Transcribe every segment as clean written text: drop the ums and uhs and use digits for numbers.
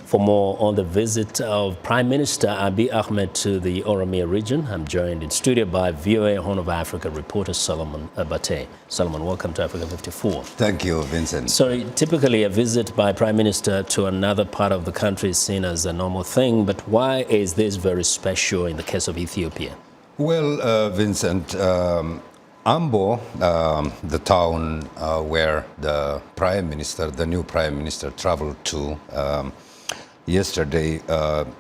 For more on the visit of Prime Minister Abiy Ahmed to the Oromia region, I'm joined in studio by VOA Horn of Africa reporter Solomon Abate. Solomon, welcome to Africa 54. Thank you, Vincent. So typically a visit by Prime Minister to another part of the country is seen as a normal thing, but why is this very special in the case of Ethiopia? Well, Vincent, Ambo, the town where the new prime minister traveled to yesterday,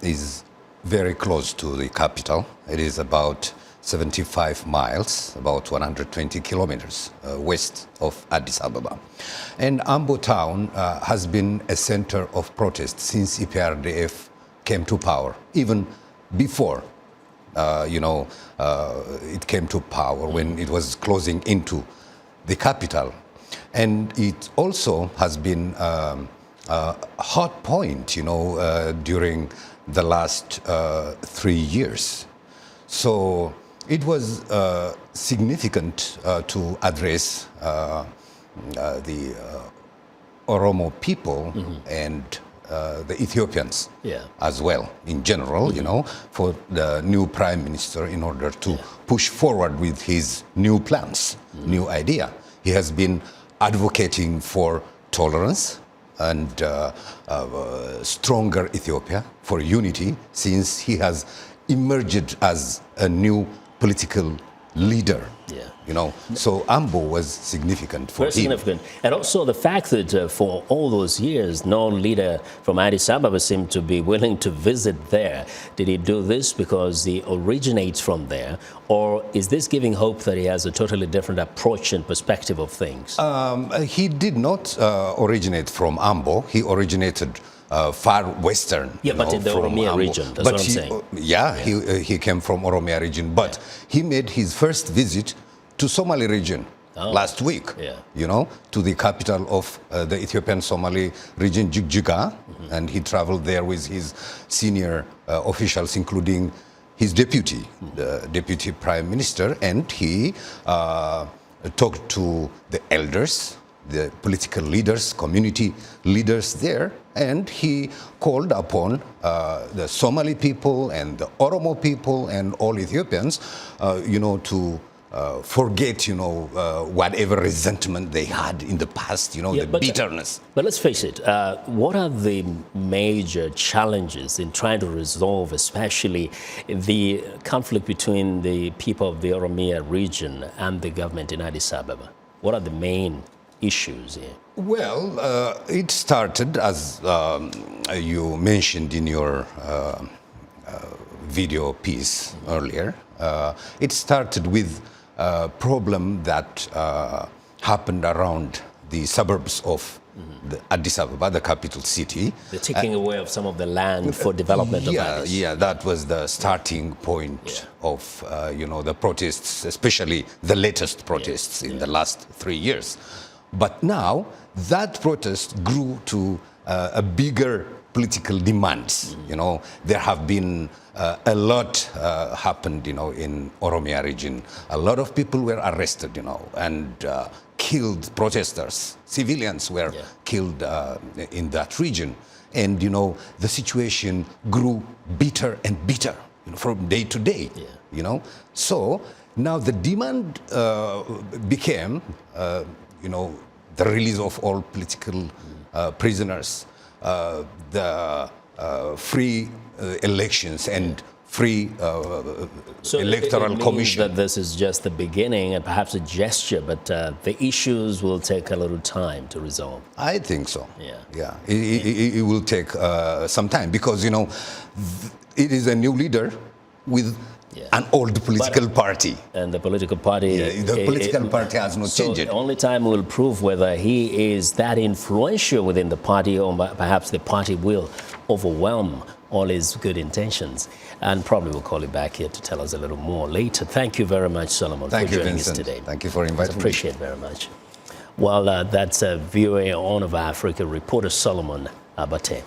is very close to the capital. It is about 75 miles, about 120 kilometers west of Addis Ababa. And Ambo town has been a center of protest since EPRDF came to power, even before it came to power, when it was closing into the capital. And it also has been a hot point, during the last 3 years. So it was significant to address the Oromo people and the Ethiopians as well, in general, for the new prime minister in order to push forward with his new plans, new idea. He has been advocating for tolerance and stronger Ethiopia, for unity, since he has emerged as a new political leader. So Ambo was significant for him. Very significant. And also the fact that for all those years, no leader from Addis Ababa seemed to be willing to visit there. Did he do this because he originates from there? Or is this giving hope that he has a totally different approach and perspective of things? He did not originate from Ambo. He originated far western. But in the Oromia region, that's what I'm saying. He came from Oromia region, but he made his first visit to Somali region last week, to the capital of the Ethiopian Somali region, Jigjiga, and he traveled there with his senior officials, including his deputy, the deputy prime minister, and he talked to the elders, the political leaders, community leaders there, and he called upon the Somali people and the Oromo people and all Ethiopians, to forget, whatever resentment they had in the past, the bitterness. But let's face it, what are the major challenges in trying to resolve, especially the conflict between the people of the Oromia region and the government in Addis Ababa? What are the main issues here? Well, it started, as you mentioned in your video piece earlier, it started with a problem that happened around the suburbs of the Addis Ababa, the capital city. The taking away of some of the land for development of Addis. Yeah, that was the starting point of, the protests, especially the latest protests in the last 3 years. But now that protest grew to a bigger political demands. There have been a lot happened, in Oromia region. A lot of people were arrested, and killed protesters. Civilians were killed in that region. And, the situation grew bitter and bitter from day to day, So now the demand became, the release of all political prisoners, the free elections and free electoral commission. That this is just the beginning and perhaps a gesture, but the issues will take a little time to resolve. I think so. It will take some time because, it is a new leader with an old political party. And the political party... the political party has not changed. So only time will prove whether he is that influential within the party, or perhaps the party will overwhelm all his good intentions. And probably we'll call you back here to tell us a little more later. Thank you very much, Solomon, for joining us today. Thank you for inviting me. Appreciate it very much. Well, that's VOA Horn of Africa reporter Solomon Abate.